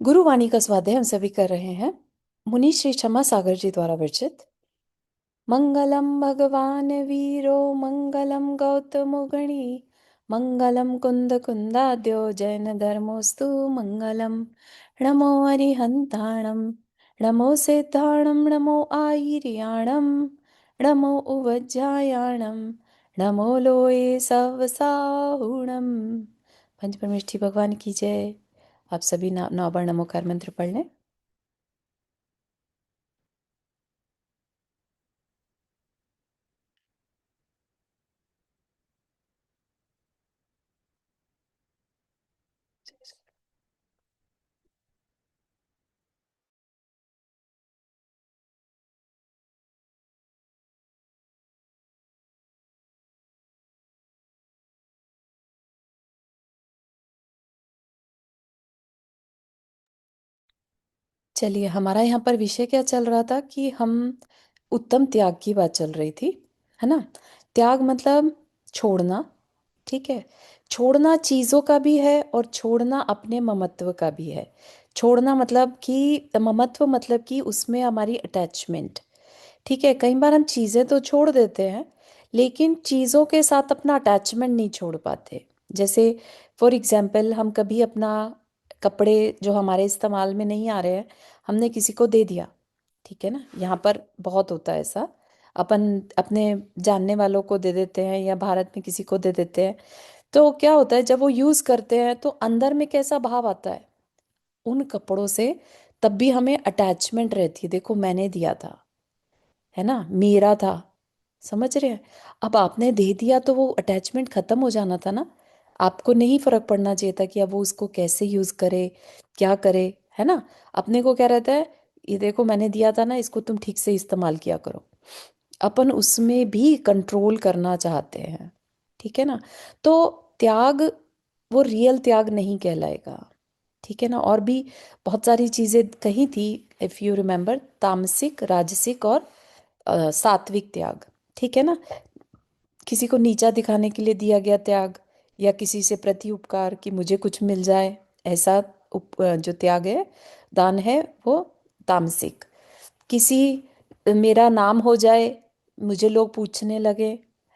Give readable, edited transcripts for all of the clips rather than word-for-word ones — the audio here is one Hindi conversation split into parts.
गुरुवाणी का स्वाध्याय हम सभी कर रहे हैं। मुनि श्री क्षमा सागर जी द्वारा विरचित। मंगलम भगवान वीरो मंगलम गौतमो गणी मंगलम कुंद कुंदाद्यो जैन धर्मोस्तु मंगलम। नमो अरिहंताणम नमो सिद्धाणम नमो आयर्याणम नमो उवज्जायाणम नमो लोये सवसाहुणम। पंच परमेष्ठी भगवान की जय। आप सभी नौ बार नमोकार मंत्र पढ़ लें। चलिए, हमारा यहाँ पर विषय क्या चल रहा था कि हम उत्तम त्याग की बात चल रही थी, है ना। त्याग मतलब छोड़ना। ठीक है। छोड़ना चीज़ों का भी है और छोड़ना अपने ममत्व का भी है। छोड़ना मतलब कि ममत्व मतलब कि उसमें हमारी अटैचमेंट। ठीक है, कई बार हम चीज़ें तो छोड़ देते हैं लेकिन चीज़ों के साथ अपना अटैचमेंट नहीं छोड़ पाते। जैसे फॉर एग्जाम्पल, हम कभी अपना कपड़े जो हमारे इस्तेमाल में नहीं आ रहे हैं हमने किसी को दे दिया। ठीक है ना, यहाँ पर बहुत होता है ऐसा। अपन अपने जानने वालों को दे देते हैं या भारत में किसी को दे देते हैं। तो क्या होता है, जब वो यूज़ करते हैं तो अंदर में कैसा भाव आता है उन कपड़ों से। तब भी हमें अटैचमेंट रहती है, देखो मैंने दिया था, है ना, मेरा था। समझ रहे हैं। अब आपने दे दिया तो वो अटैचमेंट खत्म हो जाना था ना। आपको नहीं फर्क पड़ना चाहिए था कि अब वो उसको कैसे यूज करे, क्या करे, है ना। अपने को क्या रहता है, ये देखो मैंने दिया था ना, इसको तुम ठीक से इस्तेमाल किया करो। अपन उसमें भी कंट्रोल करना चाहते हैं। ठीक है ना। तो त्याग, वो रियल त्याग नहीं कहलाएगा। ठीक है ना। और भी बहुत सारी चीजें कही थी, इफ यू रिमेम्बर, तामसिक, राजसिक और सात्विक त्याग। ठीक है ना। किसी को नीचा दिखाने के लिए दिया गया त्याग, या किसी से प्रति उपकार कि मुझे कुछ मिल जाए, ऐसा जो त्याग है, दान है, वो तामसिक। किसी मेरा नाम हो जाए, मुझे लोग पूछने लगे,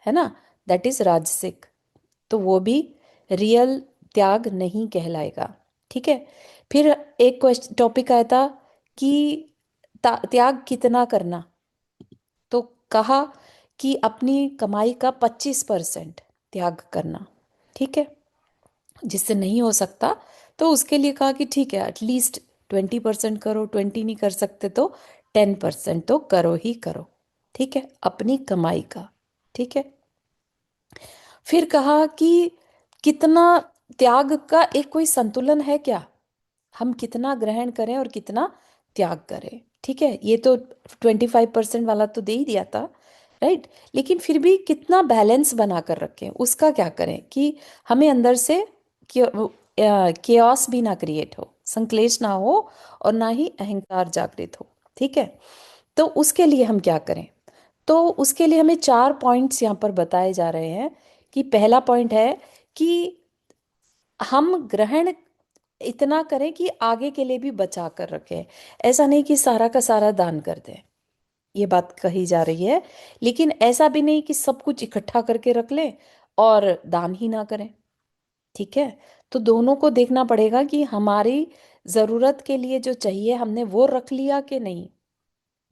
है ना, दैट इज राजसिक। तो वो भी रियल त्याग नहीं कहलाएगा। ठीक है। फिर एक क्वेश्चन टॉपिक आया था कि त्याग कितना करना। तो कहा कि अपनी कमाई का 25% त्याग करना। ठीक है। जिससे नहीं हो सकता तो उसके लिए कहा कि ठीक है, एटलीस्ट 20% करो, 20 नहीं कर सकते तो 10% तो करो ही करो। ठीक है, अपनी कमाई का। ठीक है। फिर कहा कि कितना त्याग का एक कोई संतुलन है क्या, हम कितना ग्रहण करें और कितना त्याग करें। ठीक है, ये तो 25% वाला तो दे ही दिया था, राइट। लेकिन फिर भी कितना बैलेंस बना कर रखें, उसका क्या करें कि हमें अंदर से केओस भी ना क्रिएट हो, संक्लेश ना हो, और ना ही अहंकार जागृत हो। ठीक है। तो उसके लिए हम क्या करें। तो उसके लिए हमें 4 पॉइंट्स यहाँ पर बताए जा रहे हैं। कि पहला पॉइंट है कि हम ग्रहण इतना करें कि आगे के लिए भी बचा कर रखें। ऐसा नहीं कि सारा का सारा दान कर दें, ये बात कही जा रही है। लेकिन ऐसा भी नहीं कि सब कुछ इकट्ठा करके रख लें और दान ही ना करें। ठीक है। तो दोनों को देखना पड़ेगा कि हमारी जरूरत के लिए जो चाहिए हमने वो रख लिया कि नहीं।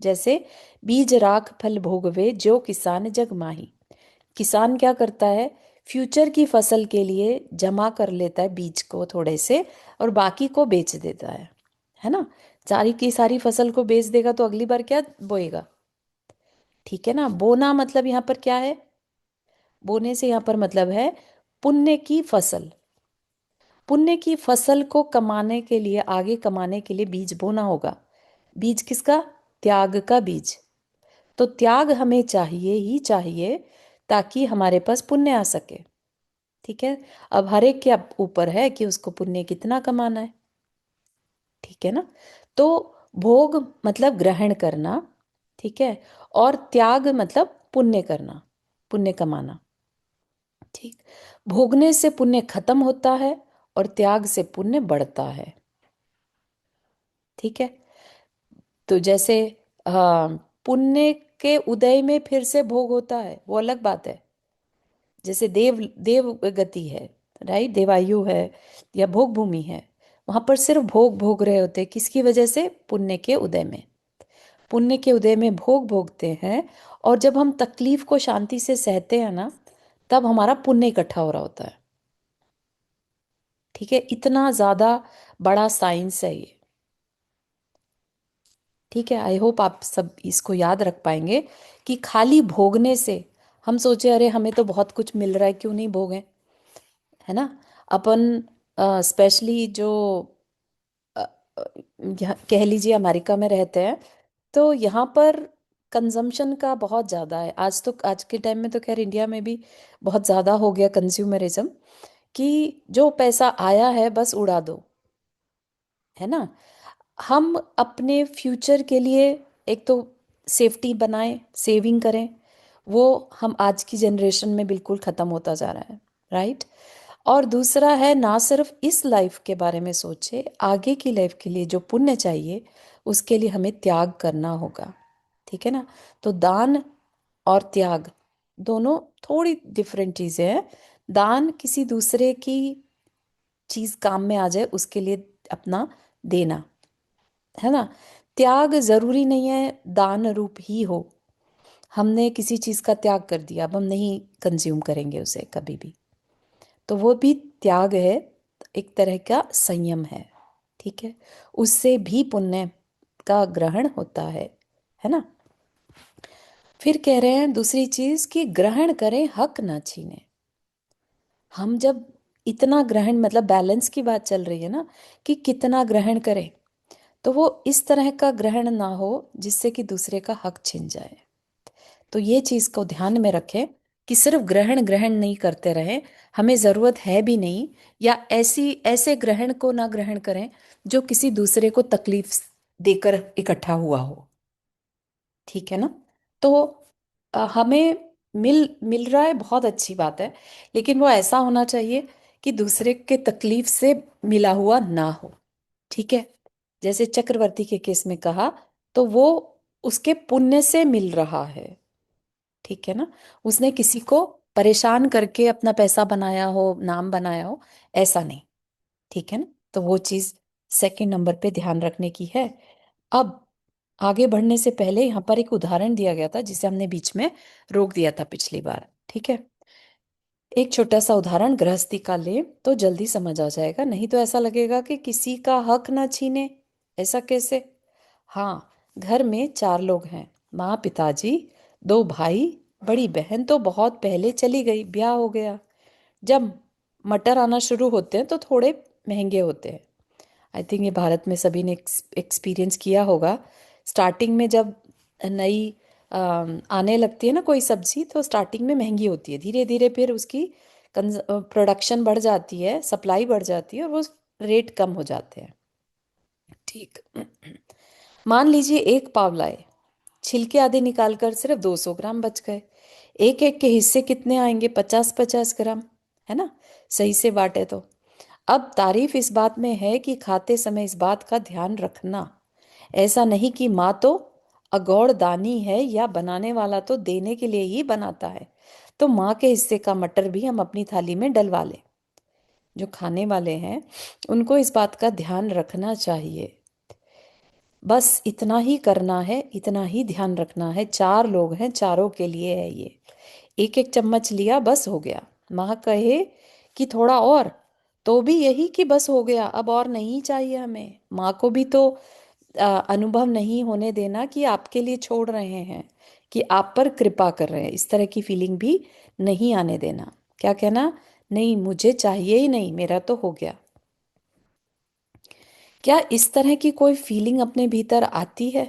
जैसे बीज राख फल भोगवे जो किसान जग माही। किसान क्या करता है, फ्यूचर की फसल के लिए जमा कर लेता है बीज को थोड़े से, और बाकी को बेच देता है ना। सारी की सारी फसल को बेच देगा तो अगली बार क्या बोएगा। ठीक है ना। बोना मतलब यहाँ पर क्या है, बोने से यहाँ पर मतलब है पुण्य की फसल। पुण्य की फसल को कमाने के लिए, आगे कमाने के लिए बीज बोना होगा। बीज किसका, त्याग का बीज। तो त्याग हमें चाहिए ही चाहिए ताकि हमारे पास पुण्य आ सके। ठीक है। अब हर एक के ऊपर है कि उसको पुण्य कितना कमाना है। ठीक है ना। तो भोग मतलब ग्रहण करना। ठीक है। और त्याग मतलब पुण्य करना, पुण्य कमाना। ठीक। भोगने से पुण्य खत्म होता है और त्याग से पुण्य बढ़ता है। ठीक है। तो जैसे पुण्य के उदय में फिर से भोग होता है, वो अलग बात है। जैसे देव देव गति है, राइट, देवायु है या भोग भूमि है, वहां पर सिर्फ भोग भोग रहे होते हैं, किसकी वजह से? पुण्य के उदय में। पुण्य के उदय में भोग भोगते हैं, और जब हम तकलीफ को शांति से सहते हैं ना, तब हमारा पुण्य इकट्ठा हो रहा होता है। ठीक है, इतना ज्यादा बड़ा साइंस है ये। ठीक है, आई होप आप सब इसको याद रख पाएंगे कि खाली भोगने से हम सोचे अरे हमें तो बहुत कुछ मिल रहा है, क्यों नहीं भोगें, है ना। अपन स्पेशली जो अ, अ, कह लीजिए अमेरिका में रहते हैं, तो यहाँ पर कंजम्पशन का बहुत ज़्यादा है। आज तो आज के टाइम में तो खैर इंडिया में भी बहुत ज़्यादा हो गया कंज्यूमरिज्म, कि जो पैसा आया है बस उड़ा दो, है ना। हम अपने फ्यूचर के लिए एक तो सेफ्टी बनाएं, सेविंग करें, वो हम आज की जनरेशन में बिल्कुल ख़त्म होता जा रहा है, राइट। और दूसरा है, ना सिर्फ इस लाइफ के बारे में सोचे, आगे की लाइफ के लिए जो पुण्य चाहिए उसके लिए हमें त्याग करना होगा। ठीक है ना। तो दान और त्याग दोनों थोड़ी डिफरेंट चीज़ें हैं। दान किसी दूसरे की चीज़ काम में आ जाए उसके लिए अपना देना, है ना। त्याग जरूरी नहीं है दान रूप ही हो। हमने किसी चीज का त्याग कर दिया, अब हम नहीं कंज्यूम करेंगे उसे कभी भी, तो वो भी त्याग है, एक तरह का संयम है। ठीक है, उससे भी पुण्य का ग्रहण होता है ना। फिर कह रहे हैं दूसरी चीज कि ग्रहण करें हक ना छीने। हम जब इतना ग्रहण, मतलब बैलेंस की बात चल रही है ना, कि कितना ग्रहण करें, तो वो इस तरह का ग्रहण ना हो जिससे कि दूसरे का हक छिन जाए। तो ये चीज को ध्यान में रखें कि सिर्फ ग्रहण ग्रहण नहीं करते रहें, हमें जरूरत है भी नहीं, या ऐसी ऐसे ग्रहण को ना ग्रहण करें जो किसी दूसरे को तकलीफ देकर इकट्ठा हुआ हो। ठीक है ना। तो हमें मिल मिल रहा है, बहुत अच्छी बात है, लेकिन वो ऐसा होना चाहिए कि दूसरे के तकलीफ से मिला हुआ ना हो। ठीक है, जैसे चक्रवर्ती के केस में कहा, तो वो उसके पुण्य से मिल रहा है। ठीक है ना, उसने किसी को परेशान करके अपना पैसा बनाया हो, नाम बनाया हो, ऐसा नहीं। ठीक है ना। तो वो चीज सेकंड नंबर पे ध्यान रखने की है। अब आगे बढ़ने से पहले यहाँ पर एक उदाहरण दिया गया था जिसे हमने बीच में रोक दिया था पिछली बार। ठीक है, एक छोटा सा उदाहरण गृहस्थी का ले तो जल्दी समझ आ जाएगा, नहीं तो ऐसा लगेगा कि किसी का हक ना छीने, ऐसा कैसे। हाँ, घर में चार लोग हैं, माँ, पिताजी, दो भाई, बड़ी बहन तो बहुत पहले चली गई, ब्याह हो गया। जब मटर आना शुरू होते हैं तो थोड़े महंगे होते हैं। आई थिंक ये भारत में सभी ने एक्सपीरियंस किया होगा। स्टार्टिंग में जब नई आने लगती है ना कोई सब्जी, तो स्टार्टिंग में महंगी होती है, धीरे धीरे फिर उसकी प्रोडक्शन बढ़ जाती है, सप्लाई बढ़ जाती है, और वो रेट कम हो जाते हैं। ठीक। मान लीजिए एक पाव लाए, छिलके आधे निकालकर सिर्फ 200 ग्राम बच गए। एक एक के हिस्से कितने आएंगे? 50-50 ग्राम, है ना। सही से बांटे तो। अब तारीफ इस बात में है कि खाते समय इस बात का ध्यान रखना, ऐसा नहीं कि माँ तो अगौड़ दानी है या बनाने वाला तो देने के लिए ही बनाता है, तो माँ के हिस्से का मटर भी हम अपनी थाली में डलवा लें। जो खाने वाले हैं उनको इस बात का ध्यान रखना चाहिए। बस इतना ही करना है, इतना ही ध्यान रखना है। चार लोग हैं, चारों के लिए है ये। एक एक चम्मच लिया, बस हो गया। माँ कहे कि थोड़ा और, तो भी यही कि बस हो गया, अब और नहीं चाहिए हमें। माँ को भी तो अनुभव नहीं होने देना कि आपके लिए छोड़ रहे हैं, कि आप पर कृपा कर रहे हैं, इस तरह की फीलिंग भी नहीं आने देना। क्या कहना? नहीं, मुझे चाहिए ही नहीं, मेरा तो हो गया। क्या इस तरह की कोई फीलिंग अपने भीतर आती है?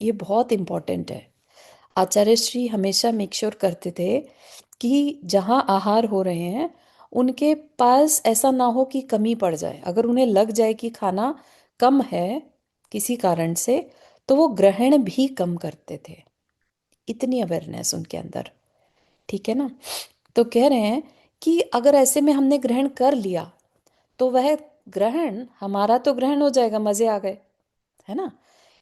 ये बहुत इंपॉर्टेंट है। आचार्य श्री हमेशा मेक श्योर करते थे कि जहाँ आहार हो रहे हैं उनके पास ऐसा ना हो कि कमी पड़ जाए। अगर उन्हें लग जाए कि खाना कम है किसी कारण से, तो वो ग्रहण भी कम करते थे। इतनी अवेयरनेस उनके अंदर। ठीक है ना। तो कह रहे हैं कि अगर ऐसे में हमने ग्रहण कर लिया, तो वह ग्रहण हमारा तो ग्रहण हो जाएगा, मजे आ गए। है ना।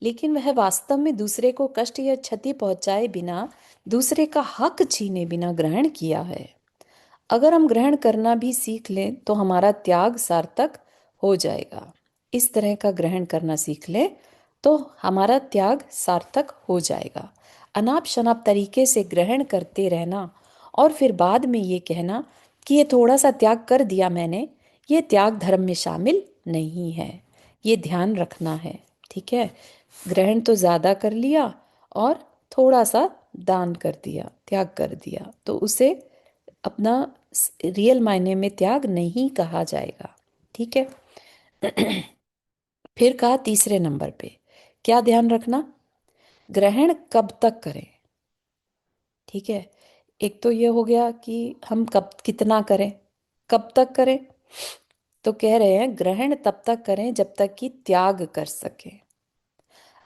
लेकिन वह वास्तव में दूसरे को कष्ट या क्षति पहुंचाए बिना, दूसरे का हक छीने बिना ग्रहण किया है। अगर हम ग्रहण करना भी सीख लें तो हमारा त्याग सार्थक हो जाएगा। इस तरह का ग्रहण करना सीख लें तो हमारा त्याग सार्थक हो जाएगा। अनाप शनाप तरीके से ग्रहण करते रहना और फिर बाद में ये कहना कि ये थोड़ा सा त्याग कर दिया मैंने, ये त्याग धर्म में शामिल नहीं है। ये ध्यान रखना है। ठीक है। ग्रहण तो ज़्यादा कर लिया और थोड़ा सा दान कर दिया, त्याग कर दिया, तो उसे अपना रियल मायने में त्याग नहीं कहा जाएगा। ठीक है। फिर कहा तीसरे नंबर पे क्या ध्यान रखना, ग्रहण कब तक करें। ठीक है। एक तो ये हो गया कि हम कब कितना करें, कब तक करें। तो कह रहे हैं ग्रहण तब तक करें जब तक कि त्याग कर सके।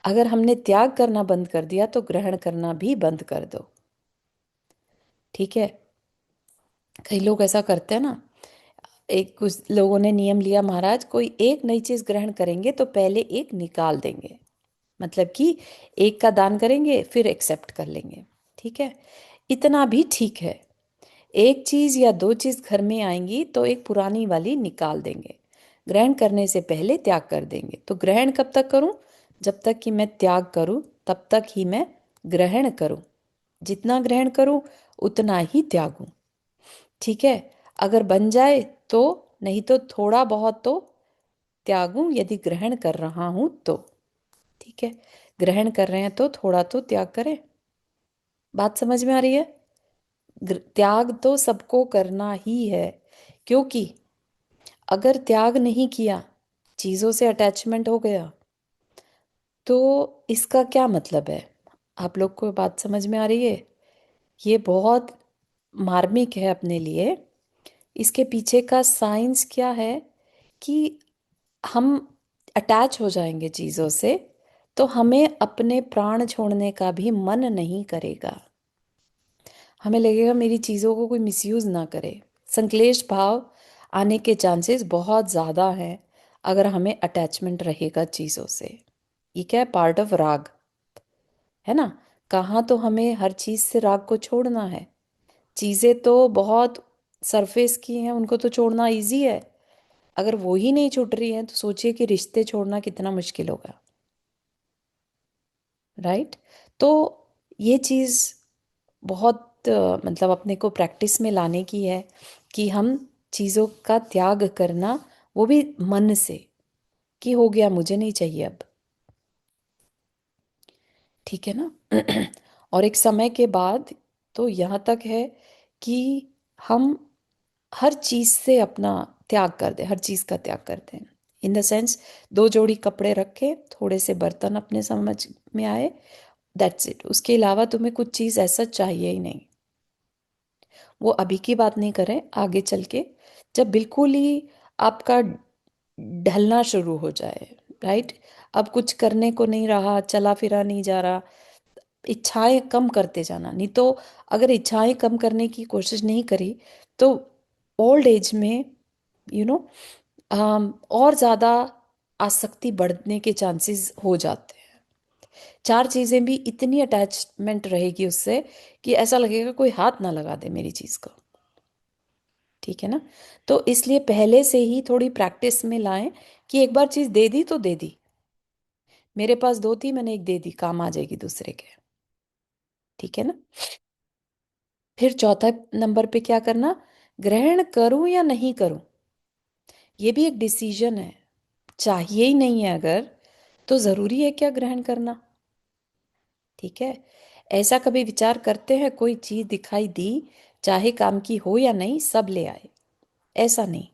अगर हमने त्याग करना बंद कर दिया तो ग्रहण करना भी बंद कर दो। ठीक है। कई लोग ऐसा करते हैं ना, एक कुछ लोगों ने नियम लिया, महाराज कोई एक नई चीज ग्रहण करेंगे तो पहले एक निकाल देंगे, मतलब कि एक का दान करेंगे फिर एक्सेप्ट कर लेंगे। ठीक है। इतना भी ठीक है। एक चीज या दो चीज घर में आएंगी तो एक पुरानी वाली निकाल देंगे, ग्रहण करने से पहले त्याग कर देंगे। तो ग्रहण कब तक करूं, जब तक कि मैं त्याग करूं तब तक ही मैं ग्रहण करूं। जितना ग्रहण करूं उतना ही त्यागूं। ठीक है। अगर बन जाए तो, नहीं तो थोड़ा बहुत तो त्यागूं यदि ग्रहण कर रहा हूं तो। ठीक है। ग्रहण कर रहे हैं तो थोड़ा तो त्याग करें। बात समझ में आ रही है। त्याग तो सबको करना ही है, क्योंकि अगर त्याग नहीं किया, चीजों से अटैचमेंट हो गया, तो इसका क्या मतलब है। आप लोग को बात समझ में आ रही है। ये बहुत मार्मिक है अपने लिए। इसके पीछे का साइंस क्या है कि हम अटैच हो जाएंगे चीज़ों से, तो हमें अपने प्राण छोड़ने का भी मन नहीं करेगा। हमें लगेगा मेरी चीज़ों को कोई मिसयूज़ ना करे। संक्लेश भाव आने के चांसेस बहुत ज़्यादा हैं अगर हमें अटैचमेंट रहेगा चीज़ों से। ये क्या है, पार्ट ऑफ राग है ना। कहाँ तो हमें हर चीज़ से राग को छोड़ना है। चीज़ें तो बहुत सरफेस की हैं, उनको तो छोड़ना इजी है। अगर वो ही नहीं छूट रही है तो सोचिए कि रिश्ते छोड़ना कितना मुश्किल होगा। राइट। तो ये चीज़ बहुत मतलब अपने को प्रैक्टिस में लाने की है कि हम चीज़ों का त्याग करना, वो भी मन से, कि हो गया मुझे नहीं चाहिए अब। ठीक है ना। और एक समय के बाद तो यहाँ तक है कि हम हर चीज से अपना त्याग कर दे, हर चीज का त्याग कर दें। इन द सेंस, दो जोड़ी कपड़े रखे, थोड़े से बर्तन अपने समझ में आए, दैट्स इट। उसके अलावा तुम्हें कुछ चीज ऐसा चाहिए ही नहीं। वो अभी की बात नहीं करें, आगे चल के जब बिल्कुल ही आपका ढलना शुरू हो जाए। राइट। अब कुछ करने को नहीं रहा, चला फिरा नहीं जा रहा, इच्छाएं कम करते जाना। नहीं तो अगर इच्छाएं कम करने की कोशिश नहीं करी तो ओल्ड एज में यू नो और ज्यादा आसक्ति बढ़ने के चांसेस हो जाते हैं। चार चीजें भी इतनी अटैचमेंट रहेगी उससे कि ऐसा लगेगा कोई हाथ ना लगा दे मेरी चीज को। ठीक है ना। तो इसलिए पहले से ही थोड़ी प्रैक्टिस में लाएं कि एक बार चीज दे दी तो दे दी। मेरे पास दो थी, मैंने एक दे दी, काम आ जाएगी दूसरे के। ठीक है ना। फिर चौथा नंबर पे क्या करना, ग्रहण करूं या नहीं करूं, ये भी एक डिसीजन है। चाहिए ही नहीं है अगर, तो जरूरी है क्या ग्रहण करना। ठीक है। ऐसा कभी विचार करते हैं, कोई चीज दिखाई दी, चाहे काम की हो या नहीं, सब ले आए, ऐसा नहीं।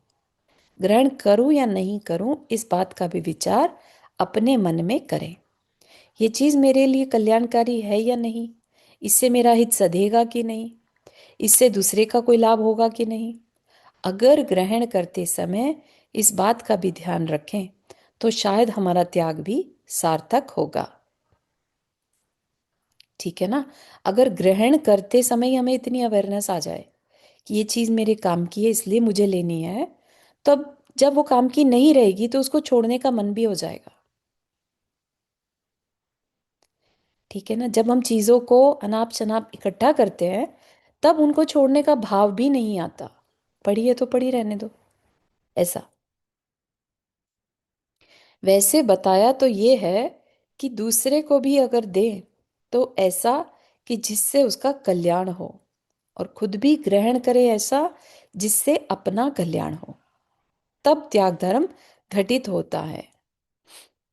ग्रहण करूं या नहीं करूं, इस बात का भी विचार अपने मन में करें। ये चीज मेरे लिए कल्याणकारी है या नहीं, इससे मेरा हित सधेगा कि नहीं, इससे दूसरे का कोई लाभ होगा कि नहीं। अगर ग्रहण करते समय इस बात का भी ध्यान रखें तो शायद हमारा त्याग भी सार्थक होगा। ठीक है ना। अगर ग्रहण करते समय हमें इतनी अवेयरनेस आ जाए कि ये चीज मेरे काम की है इसलिए मुझे लेनी है, तब जब वो काम की नहीं रहेगी तो उसको छोड़ने का मन भी हो जाएगा। ठीक है ना। जब हम चीज़ों को अनाप शनाप इकट्ठा करते हैं तब उनको छोड़ने का भाव भी नहीं आता। पड़ी है तो पड़ी रहने दो, ऐसा। वैसे बताया तो ये है कि दूसरे को भी अगर दें तो ऐसा कि जिससे उसका कल्याण हो, और खुद भी ग्रहण करे ऐसा जिससे अपना कल्याण हो, तब त्याग धर्म घटित होता है।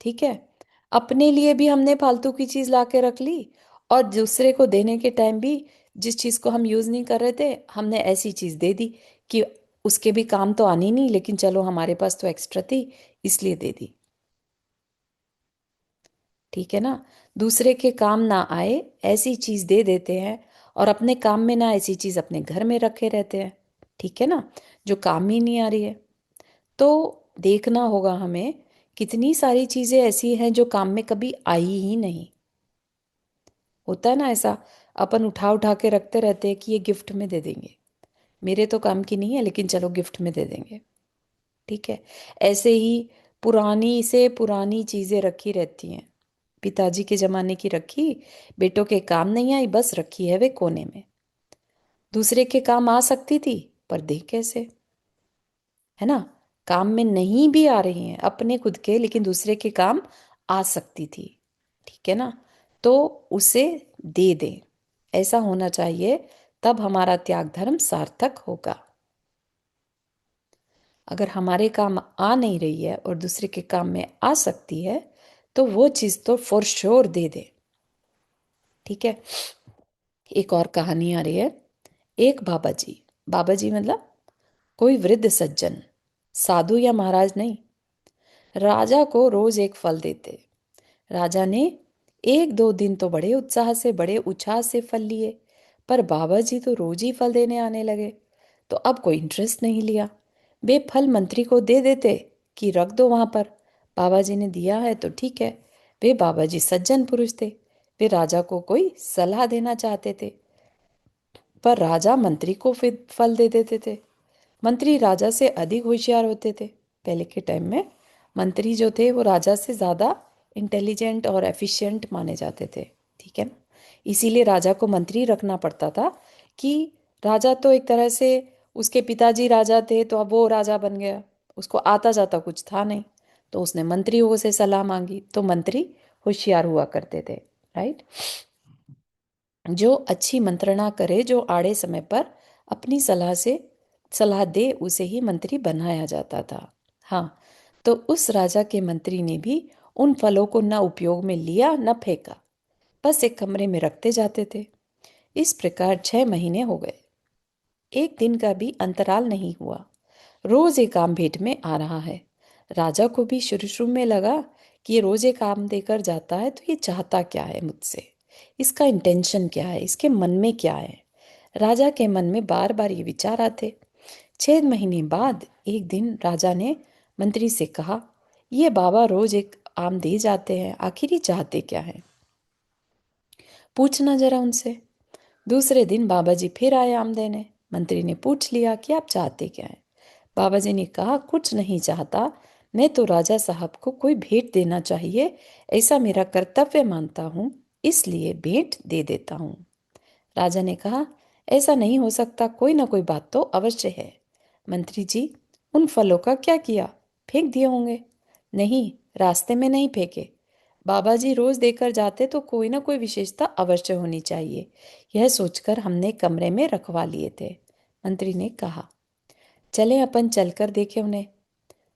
ठीक है। अपने लिए भी हमने फालतू की चीज ला के रख ली, और दूसरे को देने के टाइम भी जिस चीज को हम यूज नहीं कर रहे थे हमने ऐसी चीज दे दी कि उसके भी काम तो आनी नहीं, लेकिन चलो हमारे पास तो एक्स्ट्रा थी इसलिए दे दी। ठीक है ना। दूसरे के काम ना आए ऐसी चीज दे देते हैं, और अपने काम में ना ऐसी चीज अपने घर में रखे रहते हैं। ठीक है ना। जो काम ही नहीं आ रही है। तो देखना होगा हमें, कितनी सारी चीजें ऐसी हैं जो काम में कभी आई ही नहीं। होता है ना ऐसा, अपन उठा उठा के रखते रहते हैं कि ये गिफ्ट में दे देंगे, मेरे तो काम की नहीं है लेकिन चलो गिफ्ट में दे देंगे। ठीक है। ऐसे ही पुरानी से पुरानी चीजें रखी रहती हैं, पिताजी के जमाने की रखी, बेटों के काम नहीं आई, बस रखी है वे कोने में। दूसरे के काम आ सकती थी पर दे कैसे, है ना। काम में नहीं भी आ रही हैं अपने खुद के, लेकिन दूसरे के काम आ सकती थी। ठीक है ना। तो उसे दे दें, ऐसा होना चाहिए, तब हमारा त्याग धर्म सार्थक होगा। अगर हमारे काम आ नहीं रही है और दूसरे के काम में आ सकती है तो वो चीज़ तो फॉर श्योर दे दे। ठीक है। एक और कहानी आ रही है। एक बाबा जी मतलब कोई वृद्ध सज्जन, साधु या महाराज नहीं, राजा को रोज एक फल देते। राजा ने एक दो दिन तो बड़े उत्साह से बड़े उछाह से फल लिए, पर बाबा जी तो रोज ही फल देने आने लगे, तो अब कोई इंटरेस्ट नहीं लिया। वे फल मंत्री को दे देते कि रख दो वहां पर, बाबा जी ने दिया है तो ठीक है। वे बाबा जी सज्जन पुरुष थे, वे राजा को कोई सलाह देना चाहते थे, पर राजा मंत्री को फिर फल दे देते थे। मंत्री राजा से अधिक होशियार होते थे। पहले के टाइम में मंत्री जो थे वो राजा से ज़्यादा इंटेलिजेंट और एफिशिएंट माने जाते थे। ठीक है ना। इसीलिए राजा को मंत्री रखना पड़ता था कि राजा तो एक तरह से, उसके पिताजी राजा थे तो अब वो राजा बन गया, उसको आता जाता कुछ था नहीं, तो उसने मंत्रियों से सलाह मांगी, तो मंत्री होशियार हुआ करते थे। राइट। जो अच्छी मंत्रणा करे, जो आड़े समय पर अपनी सलाह दे, उसे ही मंत्री बनाया जाता था। हाँ। तो उस राजा के मंत्री ने भी उन फलों को न उपयोग में लिया न फेंका, बस एक कमरे में रखते जाते थे। इस प्रकार 6 महीने हो गए। एक दिन का भी अंतराल नहीं हुआ। रोज एक आम भेंट में आ रहा है। राजा को भी शुरू शुरू में लगा कि ये रोज एक आम देकर जाता है तो ये चाहता क्या है मुझसे, इसका इंटेंशन क्या है, इसके मन में क्या है। राजा के मन में बार बार ये विचार आते। 6 महीने बाद एक दिन राजा ने मंत्री से कहा, ये बाबा रोज एक आम दे जाते हैं, आखिर ये चाहते क्या है, पूछना जरा उनसे। दूसरे दिन बाबा जी फिर आए आम देने। मंत्री ने पूछ लिया कि आप चाहते क्या हैं। बाबा जी ने कहा, कुछ नहीं चाहता, मैं तो राजा साहब को कोई भेंट देना चाहिए, ऐसा मेरा कर्तव्य मानता हूँ, इसलिए भेंट दे देता हूँ। राजा ने कहा, ऐसा नहीं हो सकता, कोई ना कोई बात तो अवश्य है। मंत्री जी, उन फलों का क्या किया, फेंक दिए होंगे। नहीं, रास्ते में नहीं फेंके, बाबा जी रोज देकर जाते तो कोई ना कोई विशेषता अवश्य होनी चाहिए, यह सोचकर हमने कमरे में रखवा लिए थे। मंत्री ने कहा, चले अपन चलकर देखे उन्हें।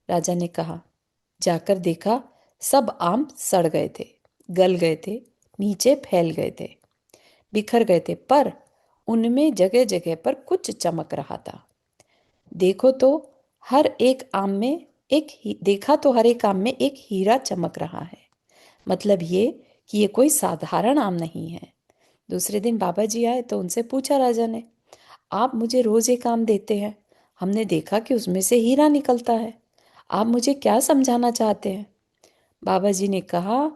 राजा ने कहा। जाकर देखा, सब आम सड़ गए थे, गल गए थे, नीचे फैल गए थे, बिखर गए थे, पर उनमें जगह जगह पर कुछ चमक रहा था। देखो तो हर एक आम में देखा तो हर एक आम में एक हीरा चमक रहा है। मतलब ये कि ये कोई साधारण आम नहीं है। दूसरे दिन बाबा जी आए तो उनसे पूछा राजा ने, आप मुझे रोज एक आम देते हैं, हमने देखा कि उसमें से हीरा निकलता है, आप मुझे क्या समझाना चाहते हैं। बाबा जी ने कहा,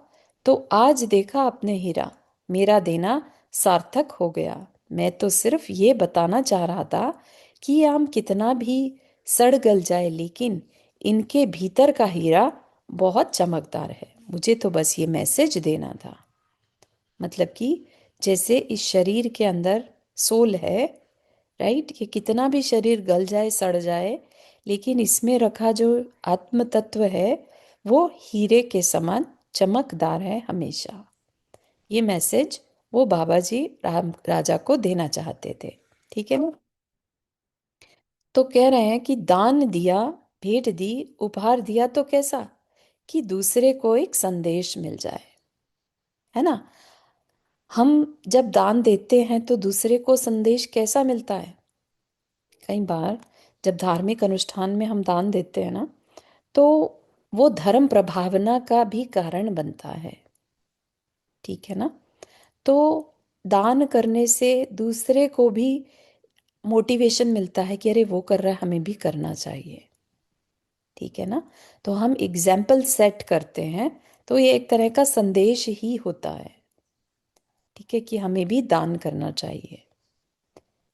तो आज देखा आपने हीरा, मेरा देना सार्थक हो गया। मैं तो सिर्फ ये बताना चाह रहा था कि ये आम कितना भी सड़ गल जाए, लेकिन इनके भीतर का हीरा बहुत चमकदार है। मुझे तो बस ये मैसेज देना था। मतलब कि जैसे इस शरीर के अंदर सोल है, राइट, ये कितना भी शरीर गल जाए सड़ जाए, लेकिन इसमें रखा जो आत्म तत्व है वो हीरे के समान चमकदार है हमेशा। ये मैसेज वो बाबा जी राम राजा को देना चाहते थे। ठीक है ना। तो कह रहे हैं कि दान दिया, भेंट दी, उपहार दिया तो कैसा, कि दूसरे को एक संदेश मिल जाए, है ना। हम जब दान देते हैं तो दूसरे को संदेश कैसा मिलता है। कई बार जब धार्मिक अनुष्ठान में हम दान देते हैं ना, तो वो धर्म प्रभावना का भी कारण बनता है। ठीक है ना। तो दान करने से दूसरे को भी मोटिवेशन मिलता है कि अरे वो कर रहा है, हमें भी करना चाहिए। ठीक है ना। तो हम एग्जाम्पल सेट करते हैं, तो ये एक तरह का संदेश ही होता है। ठीक है, कि हमें भी दान करना चाहिए।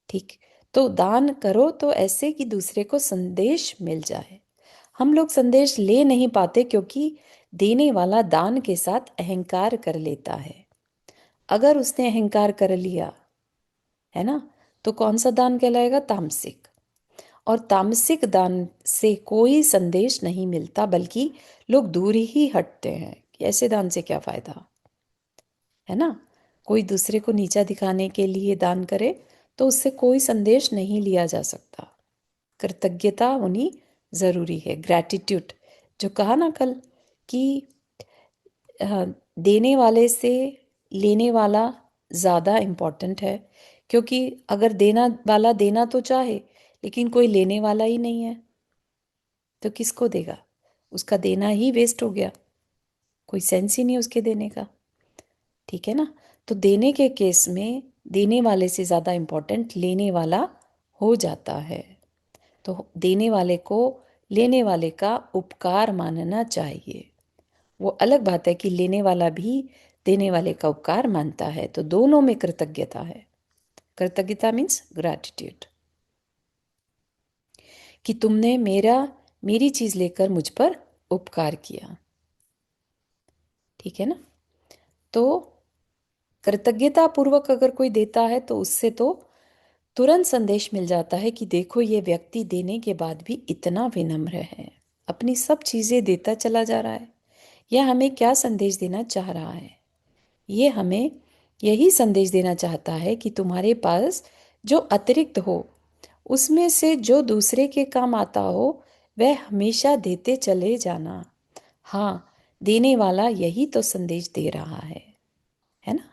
ठीक। तो दान करो तो ऐसे कि दूसरे को संदेश मिल जाए। हम लोग संदेश ले नहीं पाते क्योंकि देने वाला दान के साथ अहंकार कर लेता है। अगर उसने अहंकार कर लिया, है ना, तो कौन सा दान कहलाएगा, तामसिक। और तामसिक दान से कोई संदेश नहीं मिलता, बल्कि लोग दूर ही हटते हैं कि ऐसे दान से क्या फायदा, है ना। कोई दूसरे को नीचा दिखाने के लिए दान करे तो उससे कोई संदेश नहीं लिया जा सकता। कृतज्ञता होनी जरूरी है, ग्रैटिट्यूड। जो कहा ना कल कि देने वाले से लेने वाला ज़्यादा इम्पोर्टेंट है, क्योंकि अगर देना वाला देना तो चाहे लेकिन कोई लेने वाला ही नहीं है, तो किसको देगा, उसका देना ही वेस्ट हो गया, कोई सेंस ही नहीं उसके देने का। ठीक है ना। तो देने के केस में देने वाले से ज़्यादा इम्पोर्टेंट लेने वाला हो जाता है। तो देने वाले को लेने वाले का उपकार मानना चाहिए। वो अलग बात है कि लेने वाला भी देने वाले का उपकार मानता है, तो दोनों में कृतज्ञता है। कृतज्ञता मीन्स ग्रैटिट्यूड, कि तुमने मेरी चीज लेकर मुझ पर उपकार किया। ठीक है ना। तो कृतज्ञता पूर्वक अगर कोई देता है तो उससे तो तुरंत संदेश मिल जाता है कि देखो ये व्यक्ति देने के बाद भी इतना विनम्र है, अपनी सब चीजें देता चला जा रहा है। यह हमें क्या संदेश देना चाह रहा है, ये हमें यही संदेश देना चाहता है कि तुम्हारे पास जो अतिरिक्त हो उसमें से जो दूसरे के काम आता हो वह हमेशा देते चले जाना। हाँ, देने वाला यही तो संदेश दे रहा है ना।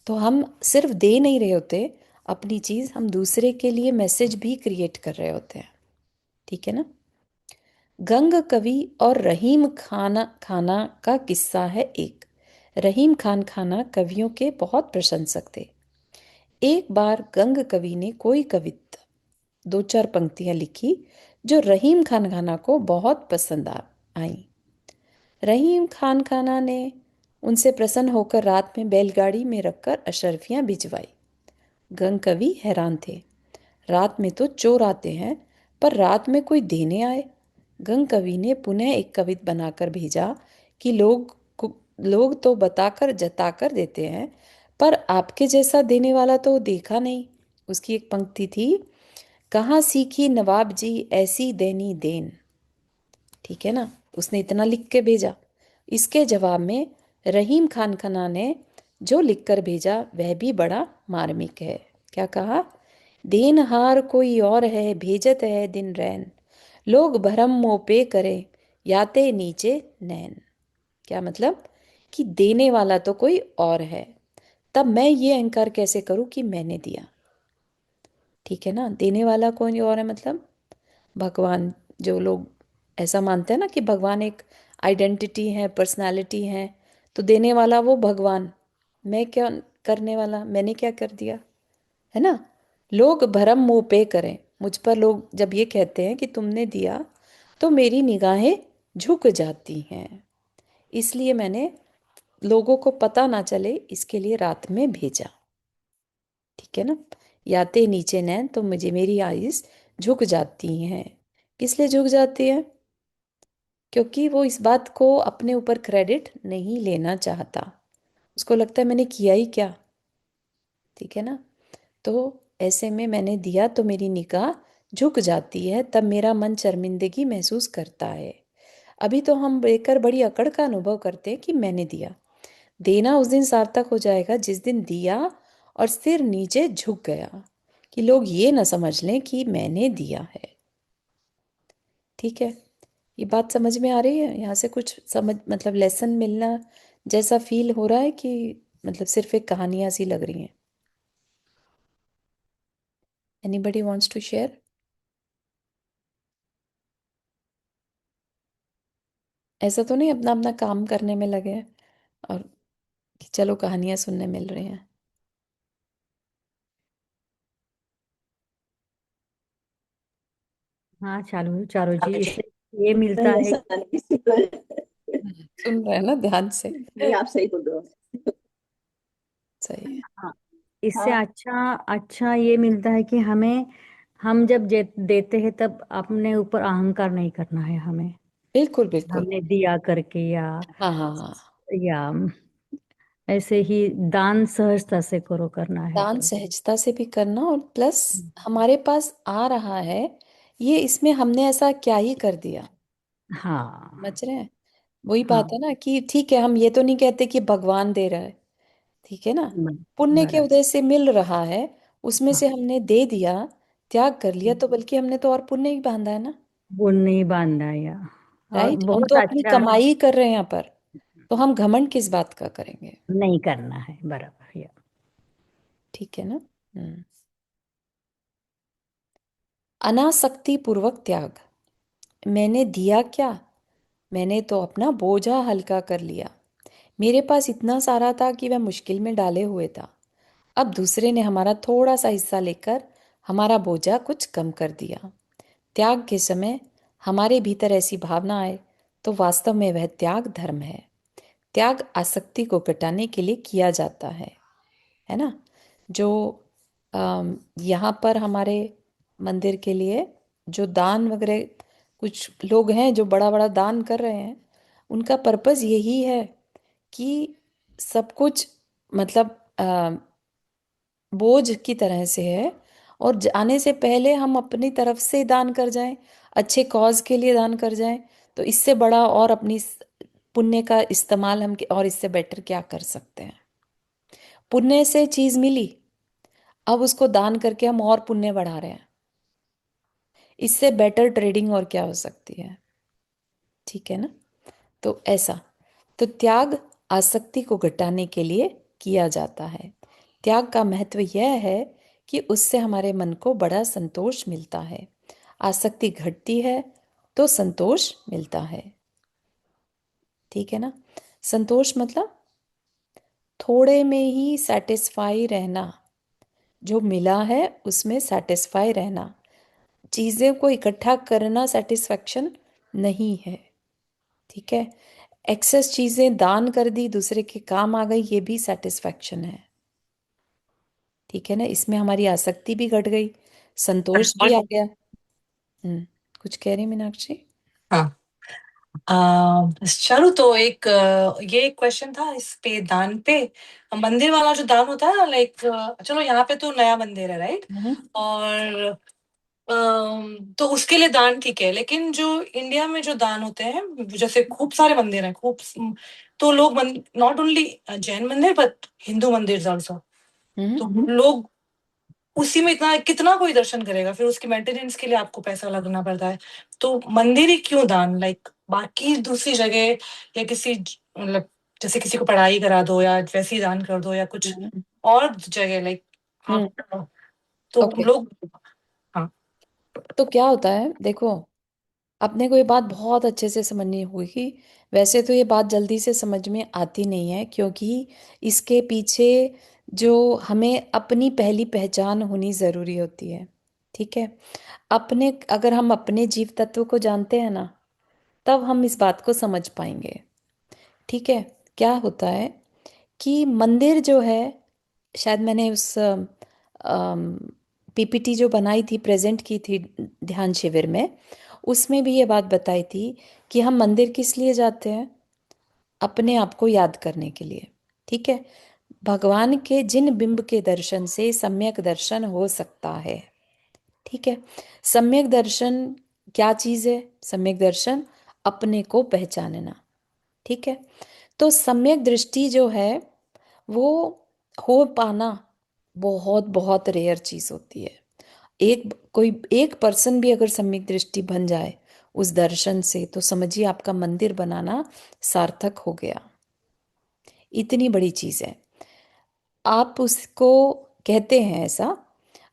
तो हम सिर्फ दे नहीं रहे होते अपनी चीज, हम दूसरे के लिए मैसेज भी क्रिएट कर रहे होते हैं। ठीक है ना। गंग कवि और रहीम खाना खाना का किस्सा है एक। रहीम खान खाना कवियों के बहुत प्रशंसक थे। एक बार गंग कवि ने कोई कविता दो चार पंक्तियां लिखी जो रहीम खान खाना को बहुत पसंद आई। रहीम खान खाना ने उनसे प्रसन्न होकर रात में बैलगाड़ी में रखकर अशर्फियां भिजवाई। गंग कवि हैरान थे, रात में तो चोर आते हैं, पर रात में कोई देने आए। गंग कवि ने पुनः एक कवित बनाकर भेजा कि लोग तो बताकर जताकर देते हैं, पर आपके जैसा देने वाला तो देखा नहीं। उसकी एक पंक्ति थी, कहाँ सीखी नवाब जी ऐसी देनी देन। ठीक है ना। उसने इतना लिख के भेजा। इसके जवाब में रहीम खान खन्ना ने जो लिखकर भेजा वह भी बड़ा मार्मिक है। क्या कहा, देनहार कोई और है भेजत है दिन रैन, लोग भरम मोह पे करे याते नीचे नैन। क्या मतलब, कि देने वाला तो कोई और है, तब मैं ये अहंकार कैसे करूं कि मैंने दिया। ठीक है ना। देने वाला कोई और है मतलब भगवान। जो लोग ऐसा मानते हैं ना कि भगवान एक आइडेंटिटी है, पर्सनालिटी है, तो देने वाला वो भगवान, मैं क्या करने वाला, मैंने क्या कर दिया, है ना। लोग भरम मुंह पे करें, मुझ पर लोग जब ये कहते हैं कि तुमने दिया, तो मेरी निगाहें झुक जाती हैं। इसलिए मैंने लोगों को पता ना चले इसके लिए रात में भेजा। ठीक है ना। याते नीचे नैन, तो मुझे मेरी आईज झुक जाती हैं। किस लिए झुक जाती है, क्योंकि वो इस बात को अपने ऊपर क्रेडिट नहीं लेना चाहता। उसको लगता है मैंने किया ही क्या। ठीक है ना। तो ऐसे में मैंने दिया तो मेरी निगाह झुक जाती है, तब मेरा मन शर्मिंदगी महसूस करता है। अभी तो हम बेकर बड़ी अकड़ का अनुभव करते हैं कि मैंने दिया। देना उस दिन सार्थक हो जाएगा जिस दिन दिया और सिर नीचे झुक गया, कि लोग ये ना समझ लें कि मैंने दिया है। ठीक है। ये बात समझ में आ रही है? यहाँ से कुछ समझ मतलब लेसन मिलना जैसा फील हो रहा है कि मतलब सिर्फ एक कहानियां सी लग रही हैं? Anybody wants to share? ऐसा तो नहीं अपना अपना काम करने में लगे हैं और कि चलो कहानियां सुनने मिल रही हैं। हाँ, चालू चारू जी, हाँ जी। इससे ये मिलता नहीं है। ऐसा नहीं सुन रहे हैं ना ध्यान से? नहीं आप सही बोल रहे हो। सही है। हाँ, इससे हाँ अच्छा अच्छा ये मिलता है कि हमें, हम जब देते हैं तब अपने ऊपर अहंकार नहीं करना है हमें। बिल्कुल बिल्कुल। हमने दिया करके, हाँ हाँ हाँ। या ऐसे ही दान सहजता से करो, करना है दान तो। सहजता से भी करना, और प्लस हमारे पास आ रहा है, ये इसमें हमने ऐसा क्या ही कर दिया। हाँ समझ रहे हैं? वही बात है हाँ, ना कि ठीक है, हम ये तो नहीं कहते कि भगवान दे रहा है। ठीक है ना। पुण्य के बराबर। उदय से मिल रहा है, उसमें हाँ, से हमने दे दिया, त्याग कर लिया, तो बल्कि हमने तो और पुण्य ही बांधा है ना। वो नहीं बांधा या। और राइट, हम बहुत तो अपनी अच्छा। कमाई कर रहे हैं यहाँ पर, तो हम घमंड किस बात का करेंगे? नहीं करना है, बराबर या। ठीक है ना। हम्म। अनासक्ति पूर्वक त्याग। मैंने दिया क्या? मैंने तो अपना बोझा हल्का कर लिया। मेरे पास इतना सारा था कि वह मुश्किल में डाले हुए था। अब दूसरे ने हमारा थोड़ा सा हिस्सा लेकर हमारा बोझा कुछ कम कर दिया। त्याग के समय हमारे भीतर ऐसी भावना आए तो वास्तव में वह त्याग धर्म है। त्याग आसक्ति को घटाने के लिए किया जाता है ना। जो यहाँ पर हमारे मंदिर के लिए जो दान वगैरह कुछ लोग हैं जो बड़ा बड़ा दान कर रहे हैं, उनका पर्पस यही है कि सब कुछ मतलब बोझ की तरह से है, और जाने से पहले हम अपनी तरफ से दान कर जाएं, अच्छे कॉज के लिए दान कर जाएं, तो इससे बड़ा और अपनी पुण्य का इस्तेमाल हम और इससे बेटर क्या कर सकते हैं? पुण्य से चीज मिली, अब उसको दान करके हम और पुण्य बढ़ा रहे हैं। इससे बेटर ट्रेडिंग और क्या हो सकती है? ठीक है ना। तो ऐसा, तो त्याग आसक्ति को घटाने के लिए किया जाता है। त्याग का महत्व यह है कि उससे हमारे मन को बड़ा संतोष मिलता है। आसक्ति घटती है तो संतोष मिलता है। ठीक है ना। संतोष मतलब थोड़े में ही सेटिस्फाई रहना, जो मिला है उसमें सेटिस्फाई रहना। चीज़ों को इकट्ठा करना सेटिस्फेक्शन नहीं है। ठीक है। एक्सेस चीज़ें दान कर दी, दूसरे के काम आ गई, ये भी सेटिस्फेक्शन है। ठीक है ना। इसमें हमारी आसक्ति भी घट गई, संतोष भी आ गया। हम्म। कुछ कह रही मीनाक्षी? हाँ। चलो तो एक ये एक क्वेश्चन था इस पे, दान पे। मंदिर वाला जो दान होता है, लाइक चलो यहाँ पे तो नया मंदिर है, राइट? हम्म और तो उसके लिए दान ठीक है, लेकिन जो इंडिया में जो दान होते हैं, जैसे खूब सारे मंदिर हैं, तो लोग, नॉट ओनली जैन मंदिर बट हिंदू मंदिर ऑल्सो, हम्म तो लोग उसी में इतना कितना कोई दर्शन करेगा, फिर उसकी मेंटेनेंस के लिए आपको पैसा लगना पड़ता है। तो मंदिर ही क्यों दान, लाइक बाकी दूसरी जगह या किसी मतलब जैसे किसी को पढ़ाई करा दो या वैसे ही दान कर दो या कुछ हम्म और जगह, लाइक हम्म। आप, तो ओके। लोग। हाँ। तो क्या होता है देखो, अपने को ये बात बहुत अच्छे से समझनी होगी। वैसे तो ये बात जल्दी से समझ में आती नहीं है, क्योंकि इसके पीछे जो हमें अपनी पहली पहचान होनी ज़रूरी होती है। ठीक है। अपने अगर हम अपने जीव तत्व को जानते हैं ना, तब हम इस बात को समझ पाएंगे। ठीक है। क्या होता है कि मंदिर जो है, शायद मैंने उस पीपीटी जो बनाई थी, प्रेजेंट की थी ध्यान शिविर में, उसमें भी ये बात बताई थी कि हम मंदिर किस लिए जाते हैं? अपने आप को याद करने के लिए। ठीक है। भगवान के जिन बिंब के दर्शन से सम्यक दर्शन हो सकता है। ठीक है। सम्यक दर्शन क्या चीज है? सम्यक दर्शन अपने को पहचानना। ठीक है। तो सम्यक दृष्टि जो है वो हो पाना बहुत बहुत रेयर चीज होती है। कोई एक पर्सन भी अगर सम्यक दृष्टि बन जाए उस दर्शन से, तो समझिए आपका मंदिर बनाना सार्थक हो गया। इतनी बड़ी चीज है। आप उसको कहते हैं ऐसा,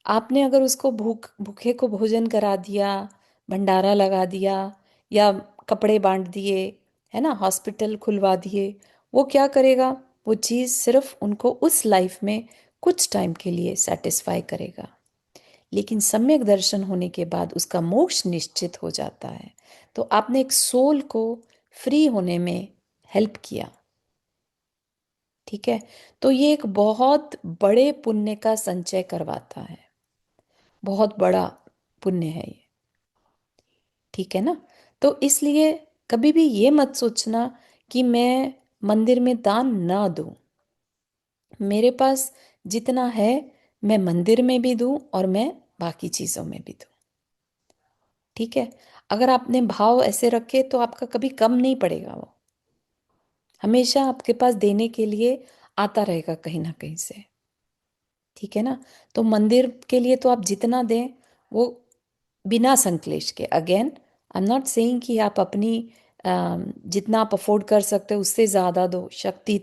आपने अगर उसको भूखे को भोजन करा दिया, भंडारा लगा दिया, या कपड़े बांट दिए, है ना, हॉस्पिटल खुलवा दिए, वो क्या करेगा? वो चीज़ सिर्फ उनको उस लाइफ में कुछ टाइम के लिए सेटिस्फाई करेगा, लेकिन सम्यक दर्शन होने के बाद उसका मोक्ष निश्चित हो जाता है। तो आपने एक सोल को फ्री होने में हेल्प किया। ठीक है। तो ये एक बहुत बड़े पुण्य का संचय करवाता है, बहुत बड़ा पुण्य है ये। ठीक है ना। तो इसलिए कभी भी ये मत सोचना कि मैं मंदिर में दान ना दूं। मेरे पास जितना है मैं मंदिर में भी दूं और मैं बाकी चीजों में भी दूं। ठीक है। अगर आपने भाव ऐसे रखे तो आपका कभी कम नहीं पड़ेगा, वो हमेशा आपके पास देने के लिए आता रहेगा कहीं ना कहीं से। ठीक है ना। तो मंदिर के लिए तो आप जितना दें वो बिना संकलेश के। Again I am not saying कि आप अपनी जितना आप अफोर्ड कर सकते हो उससे ज़्यादा दो, शक्ति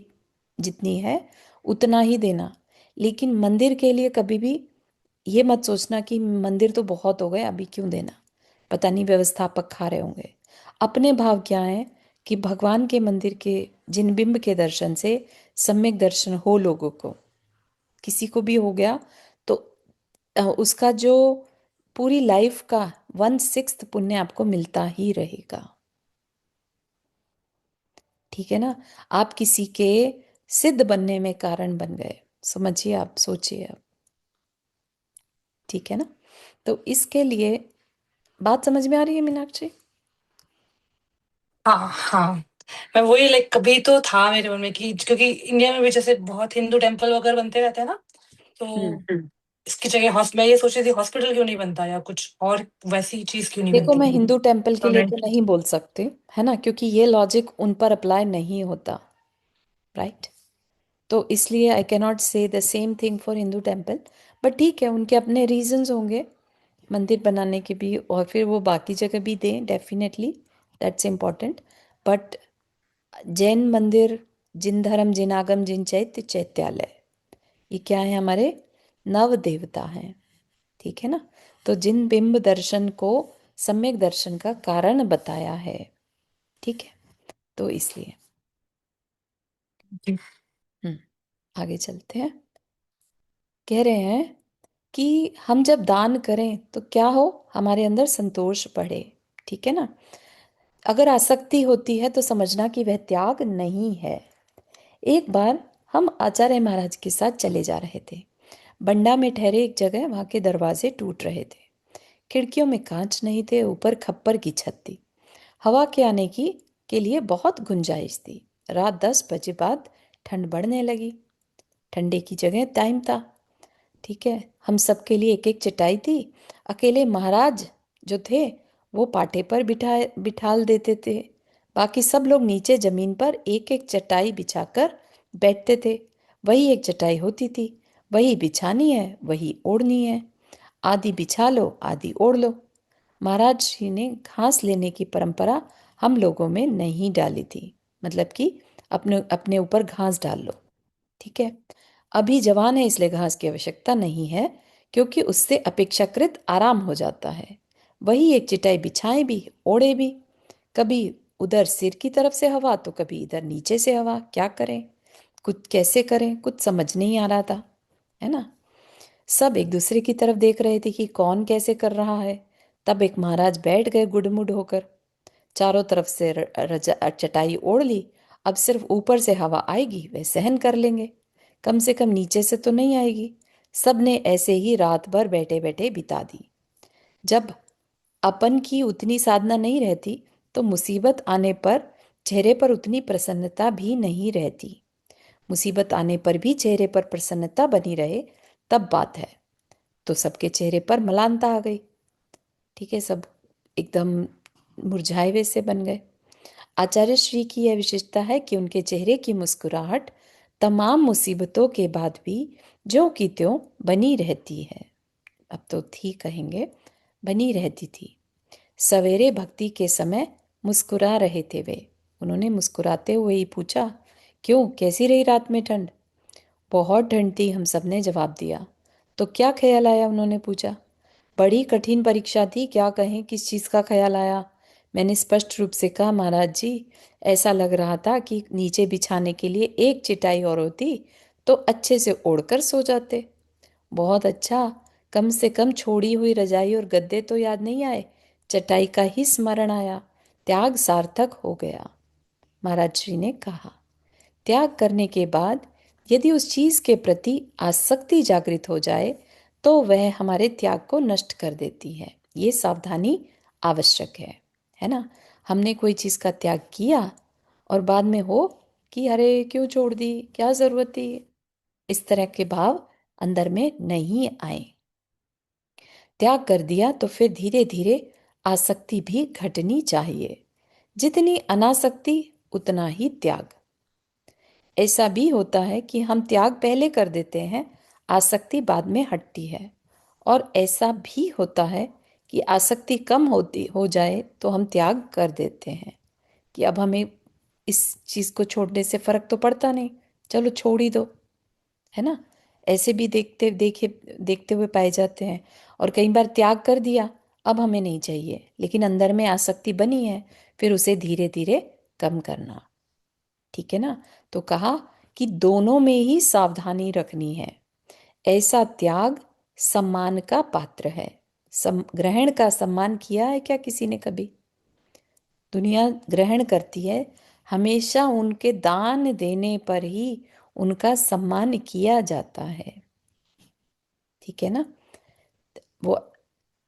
जितनी है उतना ही देना। लेकिन मंदिर के लिए कभी भी ये मत सोचना कि मंदिर तो बहुत हो गए अभी क्यों देना, पता नहीं व्यवस्थापक खा रहे होंगे। अपने भाव क्या है कि भगवान के मंदिर के जिन बिंब के दर्शन से सम्यक दर्शन हो लोगों को, किसी को भी हो गया, तो उसका जो पूरी लाइफ का 1/6 पुण्य आपको मिलता ही रहेगा। ठीक है ना। आप किसी के सिद्ध बनने में कारण बन गए, समझिए, आप सोचिए अब। ठीक है ना। तो इसके लिए बात समझ में आ रही है मीनाक्षी? हाँ हाँ, मैं वही लाइक कभी तो था मेरे मन में कि क्योंकि इंडिया में भी जैसे बहुत हिंदू टेम्पल वगैरह बनते रहते हैं ना, तो हम्म। इसकी जगह मैं ये सोच रही थी हॉस्पिटल क्यों नहीं बनता या कुछ और वैसी चीज क्यों नहीं देखो, बनती मैं हिंदू टेम्पल के लिए तो गवर्नमेंट। नहीं बोल सकती, है ना, क्योंकि ये लॉजिक उन पर अप्लाई नहीं होता। राइट। तो इसलिए I cannot say the same thing for Hindu temple. But ठीक है, उनके अपने रीजंस होंगे मंदिर बनाने के भी, और फिर वो बाकी जगह भी दें, definitely that's important. But Jain मंदिर, जिन धर्म जिन आगम जिन चैत्य चैत्यालय, ये क्या है? हमारे नव देवता हैं। ठीक है ना। तो जिन बिंब दर्शन को सम्यक दर्शन का कारण बताया है। ठीक है। तो इसलिए जी। हम्म आगे चलते हैं। कह रहे हैं कि हम जब दान करें तो क्या हो, हमारे अंदर संतोष बढ़े। ठीक है ना। अगर आसक्ति होती है तो समझना कि वह त्याग नहीं है। एक बार हम आचार्य महाराज के साथ चले जा रहे थे। बंडा में ठहरे एक जगह, वहां के दरवाजे टूट रहे थे, खिड़कियों में कांच नहीं थे, ऊपर खप्पर की छत थी, हवा के आने की के लिए बहुत गुंजाइश थी। रात 10 बजे बाद ठंड बढ़ने लगी। ठंडे की जगह टाइम था। ठीक है। हम सबके लिए एक एक चटाई थी। अकेले महाराज जो थे वो पाटे पर बिठाल देते थे। बाकी सब लोग नीचे जमीन पर एक एक चटाई बिछाकर बैठते थे। वही एक चटाई होती थी, वही बिछानी है, वही ओढ़नी है। आधी बिछा लो, आधी ओढ़ लो। महाराज जी ने घास लेने की परंपरा हम लोगों में नहीं डाली थी, मतलब कि अपने अपने ऊपर घास डाल लो। ठीक है। अभी जवान है इसलिए घास की आवश्यकता नहीं है, क्योंकि उससे अपेक्षाकृत आराम हो जाता है। वही एक चटाई बिछाएं भी, ओढ़े भी। कभी उधर सिर की तरफ से हवा तो कभी इधर नीचे से हवा, क्या करें, कुछ कैसे करें, कुछ समझ नहीं आ रहा था, है ना। सब एक दूसरे की तरफ देख रहे थे कि कौन कैसे कर रहा है। तब एक महाराज बैठ गए गुडमुड होकर, चारों तरफ से चटाई ओढ़ ली। अब सिर्फ ऊपर से हवा आएगी, वे सहन कर लेंगे, कम से कम नीचे से तो नहीं आएगी। सब ने ऐसे ही रात भर बैठे बैठे बिता दी। जब अपन की उतनी साधना नहीं रहती तो मुसीबत आने पर चेहरे पर उतनी प्रसन्नता भी नहीं रहती। मुसीबत आने पर भी चेहरे पर प्रसन्नता बनी रहे तब बात है। तो सबके चेहरे पर मलानता आ गई। ठीक है, सब एकदम मुरझाए हुए से बन गए। आचार्य श्री की यह विशेषता है कि उनके चेहरे की मुस्कुराहट तमाम मुसीबतों के बाद भी ज्यों की त्यों बनी रहती है। अब तो थी कहेंगे, बनी रहती थी। सवेरे भक्ति के समय मुस्कुरा रहे थे वे। उन्होंने मुस्कुराते हुए ही पूछा, क्यों, कैसी रही रात में ठंड? बहुत ठंड थी, हम सब ने जवाब दिया। तो क्या ख्याल आया, उन्होंने पूछा। बड़ी कठिन परीक्षा थी, क्या कहें किस चीज़ का ख्याल आया। मैंने स्पष्ट रूप से कहा, महाराज जी, ऐसा लग रहा था कि नीचे बिछाने के लिए एक चटाई और होती तो अच्छे से ओढ़कर सो जाते। बहुत अच्छा, कम से कम छोड़ी हुई रजाई और गद्दे तो याद नहीं आए, चटाई का ही स्मरण आया। त्याग सार्थक हो गया, महाराज श्री ने कहा। त्याग करने के बाद यदि उस चीज के प्रति आसक्ति जागृत हो जाए तो वह हमारे त्याग को नष्ट कर देती है। ये सावधानी आवश्यक है ना। हमने कोई चीज का त्याग किया और बाद में हो कि अरे क्यों छोड़ दी, क्या जरूरत थी, इस तरह के भाव अंदर में नहीं आए। त्याग कर दिया तो फिर धीरे धीरे आसक्ति भी घटनी चाहिए। जितनी अनासक्ति उतना ही त्याग। ऐसा भी होता है कि हम त्याग पहले कर देते हैं, आसक्ति बाद में हटती है। और ऐसा भी होता है कि आसक्ति कम होती हो जाए तो हम त्याग कर देते हैं कि अब हमें इस चीज़ को छोड़ने से फर्क तो पड़ता नहीं, चलो छोड़ ही दो, है ना। ऐसे भी देखते हुए पाए जाते हैं। और कई बार त्याग कर दिया, अब हमें नहीं चाहिए, लेकिन अंदर में आसक्ति बनी है, फिर उसे धीरे धीरे कम करना। ठीक है ना। तो कहा कि दोनों में ही सावधानी रखनी है। ऐसा त्याग सम्मान का पात्र है। ग्रहण का सम्मान किया है क्या किसी ने कभी? दुनिया ग्रहण करती है, हमेशा उनके दान देने पर ही उनका सम्मान किया जाता है। ठीक है ना। वो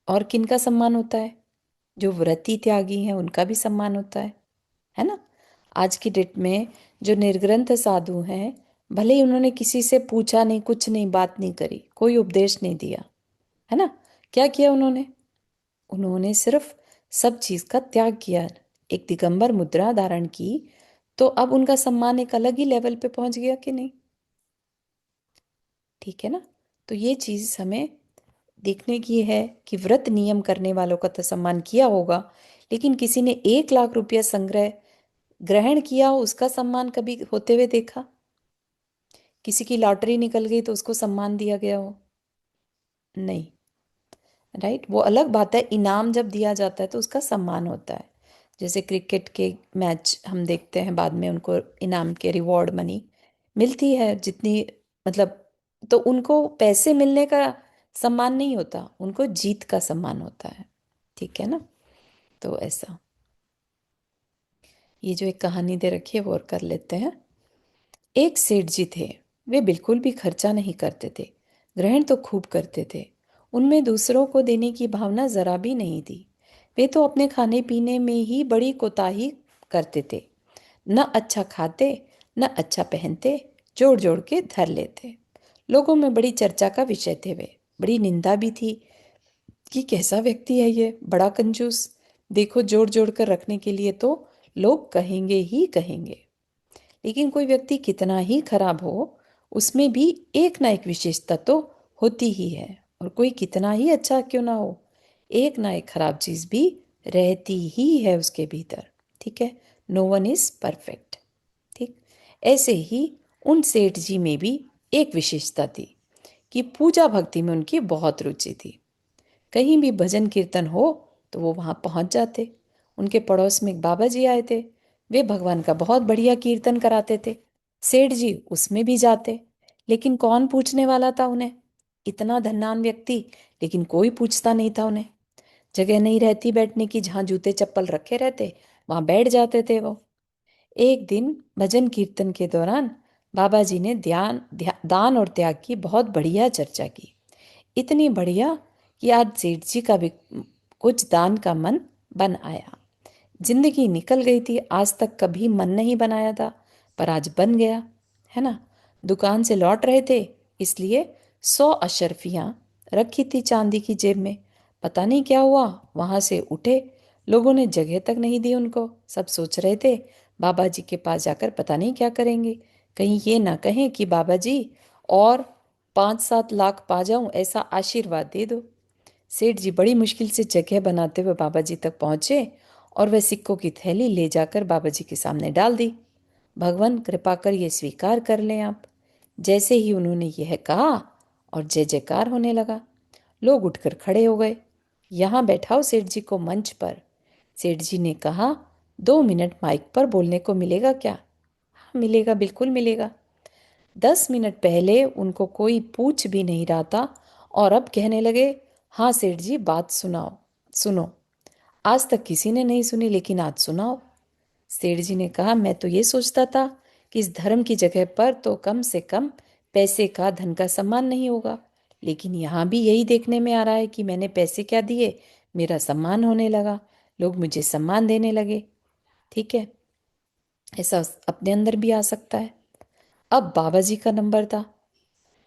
और किन का सम्मान होता है? जो व्रती त्यागी हैं उनका भी सम्मान होता है ना। आज की डेट में जो निर्ग्रंथ साधु हैं, भले ही उन्होंने किसी से पूछा नहीं, कुछ नहीं, बात नहीं करी, कोई उपदेश नहीं दिया, है ना। क्या किया उन्होंने? उन्होंने सिर्फ सब चीज का त्याग किया, एक दिगंबर मुद्रा धारण की, तो अब उनका सम्मान एक अलग ही लेवल पे पहुंच गया कि नहीं? ठीक है ना। तो ये चीज हमें देखने की है कि व्रत नियम करने वालों का तो सम्मान किया होगा, लेकिन किसी ने 1 लाख रुपया संग्रह ग्रहण किया, उसका सम्मान कभी होते हुए देखा? किसी की लॉटरी निकल गई तो उसको सम्मान दिया गया हो? नहीं। राइट, वो अलग बात है। इनाम जब दिया जाता है तो उसका सम्मान होता है। जैसे क्रिकेट के मैच हम देखते हैं, बाद में उनको इनाम के रिवॉर्ड मनी मिलती है जितनी, मतलब, तो उनको पैसे मिलने का सम्मान नहीं होता, उनको जीत का सम्मान होता है। ठीक है ना। तो ऐसा, ये जो एक कहानी दे रखी है वो और कर लेते हैं। एक सेठ जी थे। वे बिल्कुल भी खर्चा नहीं करते थे, ग्रहण तो खूब करते थे। उनमें दूसरों को देने की भावना जरा भी नहीं थी। वे तो अपने खाने पीने में ही बड़ी कोताही करते थे। न अच्छा खाते, न अच्छा पहनते, जोड़ जोड़ के धर लेते। लोगों में बड़ी चर्चा का विषय थे वे। बड़ी निंदा भी थी कि कैसा व्यक्ति है ये, बड़ा कंजूस। देखो, जोड़ जोड़ कर रखने के लिए तो लोग कहेंगे ही कहेंगे। लेकिन कोई व्यक्ति कितना ही खराब हो, उसमें भी एक ना एक विशेषता तो होती ही है। और कोई कितना ही अच्छा क्यों ना हो, एक ना एक खराब चीज भी रहती ही है उसके भीतर। ठीक है। No one is perfect. ठीक। ऐसे ही उन सेठ जी में भी एक विशेषता थी कि पूजा भक्ति में उनकी बहुत रुचि थी। कहीं भी भजन कीर्तन हो तो वो वहां पहुंच जाते। उनके पड़ोस में एक बाबा जी आए थे। वे भगवान का बहुत बढ़िया कीर्तन कराते थे। सेठ जी उसमें भी जाते, लेकिन कौन पूछने वाला था उन्हें? इतना धनवान व्यक्ति, लेकिन कोई पूछता नहीं था उन्हें। जगह नहीं रहती बैठने की, जहां जूते चप्पल रखे रहते वहां बैठ जाते थे वो। एक दिन भजन कीर्तन के दौरान बाबा जी ने दान और त्याग की बहुत बढ़िया चर्चा की। इतनी बढ़िया कि आज सेठ जी का भी कुछ दान का मन बन आया। जिंदगी निकल गई थी, आज तक कभी मन नहीं बनाया था, पर आज बन गया, है ना। दुकान से लौट रहे थे, इसलिए 100 अशर्फियां रखी थी चांदी की जेब में। पता नहीं क्या हुआ, वहां से उठे, लोगों ने जगह तक नहीं दी उनको। सब सोच रहे थे बाबा जी के पास जाकर पता नहीं क्या करेंगे, कहीं ये ना कहें कि बाबा जी और 5-7 लाख पा जाऊं, ऐसा आशीर्वाद दे दो। सेठ जी बड़ी मुश्किल से जगह बनाते हुए बाबा जी तक पहुंचे और वह सिक्कों की थैली ले जाकर बाबा जी के सामने डाल दी। भगवान कृपा कर ये स्वीकार कर लें आप। जैसे ही उन्होंने यह कहा और जय जयकार होने लगा। लोग उठकर खड़े हो गए। यहाँ बैठाओ सेठ जी को मंच पर। सेठ जी ने कहा, 2 मिनट माइक पर बोलने को मिलेगा क्या? हाँ मिलेगा, बिल्कुल मिलेगा। 10 मिनट पहले उनको कोई पूछ भी नहीं रहा था और अब कहने लगे, हाँ सेठ जी बात सुनाओ, सुनो। आज तक किसी ने नहीं सुनी, लेकिन आज सुनाओ। सेठ जी ने कहा, मैं तो ये सोचता था कि इस धर्म की जगह पर तो कम से कम पैसे का, धन का सम्मान नहीं होगा, लेकिन यहाँ भी यही देखने में आ रहा है कि मैंने पैसे क्या दिए, मेरा सम्मान होने लगा, लोग मुझे सम्मान देने लगे। ठीक है, ऐसा अपने अंदर भी आ सकता है। अब बाबा जी का नंबर था।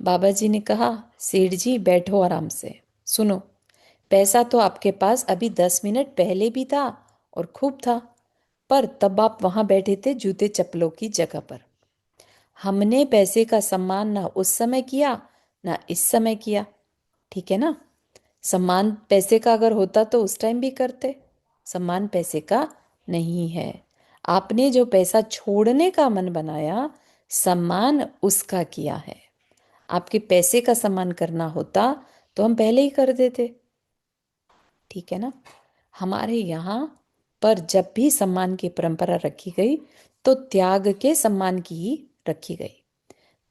बाबा जी ने कहा, सेठ जी बैठो आराम से, सुनो। पैसा तो आपके पास अभी 10 मिनट पहले भी था और खूब था, पर तब आप वहां बैठे थे जूते चप्पलों की जगह पर। हमने पैसे का सम्मान ना उस समय किया ना इस समय किया। ठीक है ना? सम्मान पैसे का अगर होता तो उस टाइम भी करते। सम्मान पैसे का नहीं है। आपने जो पैसा छोड़ने का मन बनाया, सम्मान उसका किया है। आपके पैसे का सम्मान करना होता तो हम पहले ही कर देते। ठीक है ना? हमारे यहाँ पर जब भी सम्मान की परंपरा रखी गई तो त्याग के सम्मान की ही रखी गई।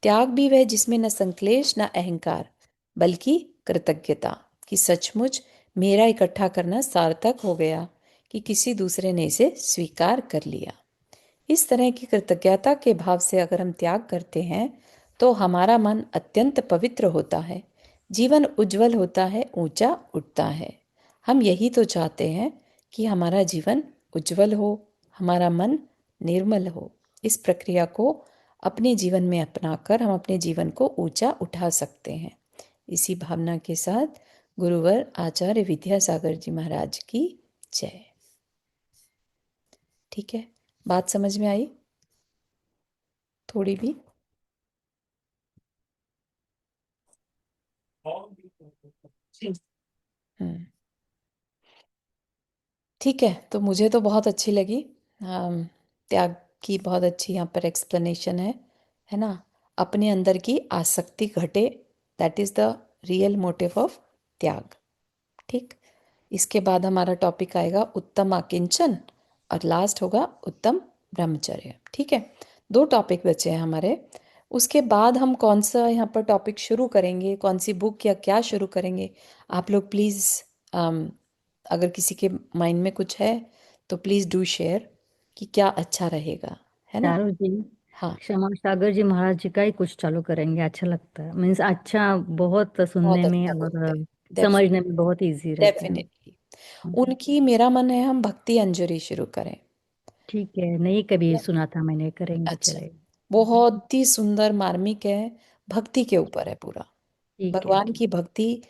त्याग भी वह जिसमें न संक्लेश न अहंकार, बल्कि कृतज्ञता कि सचमुच मेरा इकट्ठा करना सार्थक हो गया, कि किसी दूसरे ने इसे स्वीकार कर लिया। इस तरह की कृतज्ञता के भाव से अगर हम त्याग करते हैं तो हमारा मन अत्यंत पवित्र होता है, जीवन उज्जवल होता है, ऊंचा उठता है। हम यही तो चाहते हैं कि हमारा जीवन उज्जवल हो, हमारा मन निर्मल हो। इस प्रक्रिया को अपने जीवन में अपनाकर हम अपने जीवन को ऊंचा उठा सकते हैं। इसी भावना के साथ गुरुवर आचार्य विद्यासागर जी महाराज की जय। ठीक है, बात समझ में आई थोड़ी भी? जी। हम्म। ठीक है, तो मुझे तो बहुत अच्छी लगी। त्याग की बहुत अच्छी यहाँ पर एक्सप्लेनेशन है ना? अपने अंदर की आसक्ति घटे, that is the real motive of त्याग। ठीक, इसके बाद हमारा टॉपिक आएगा उत्तम आकिंचन और लास्ट होगा उत्तम ब्रह्मचर्य। ठीक है, 2 टॉपिक बचे हैं हमारे। उसके बाद हम कौन सा यहाँ पर टॉपिक शुरू करेंगे, कौन सी बुक या क्या शुरू करेंगे, आप लोग प्लीज़, अगर किसी के माइंड में कुछ है तो प्लीज़ डू शेयर कि क्या अच्छा रहेगा, है ना? चारू जी, हाँ, क्षमा सागर जी महाराज जी का ही कुछ चालू करेंगे, अच्छा लगता है, मीन्स अच्छा, बहुत बहुत सुनने में अच्छा बोलते हैं, और समझने में बहुत इजी रहता है। डेफिनेटली। उनकी, मेरा मन है हम भक्ति अंजलि शुरू करें। ठीक है, नहीं कभी सुना था मैंने, करेंगे, अच्छा, चलेगा। बहुत ही सुंदर मार्मिक है, भक्ति के ऊपर है पूरा। ठीक है, भगवान ठीक। की भक्ति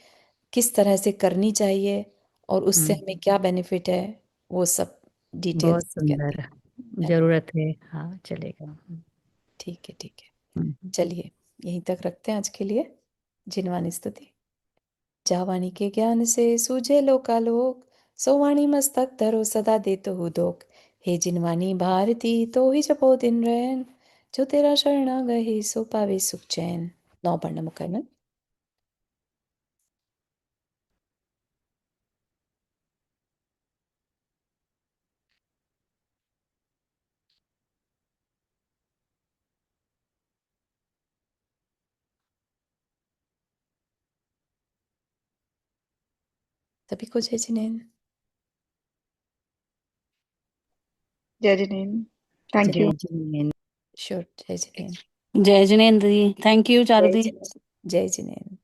किस तरह से करनी चाहिए और उससे हम्म। हमें क्या बेनिफिट है, वो सब बहुत डिटेल्स कहते सुंदर, हैं, है ना? जरूरत है, हाँ चलेगा। ठीक है, ठीक है। हम्म। चलिए, यहीं तक रखते हैं आज के लिए। जिनवानी स्तुति। जावानी के ज्ञान से सूझे लोकालोक, सोवाणी मस्तक धरो सदा देतो हूँ दोख। हे जिनवानी भारती तो ही जपो दिन रैन, जो तेरा शरणा गए सो पावे सुख चैन। 9 पढ़ना मुकरना। सभी को जय जिनेन्द्र। जय जिनेन्द्र। Thank you. जय जिनेन्द्र। श्योर, जय जिनेन्द्र। जय जिनेन्द्र जी, थैंक यू चारू जय दी। जिनेन्द्र। जय जिनेन्द्र।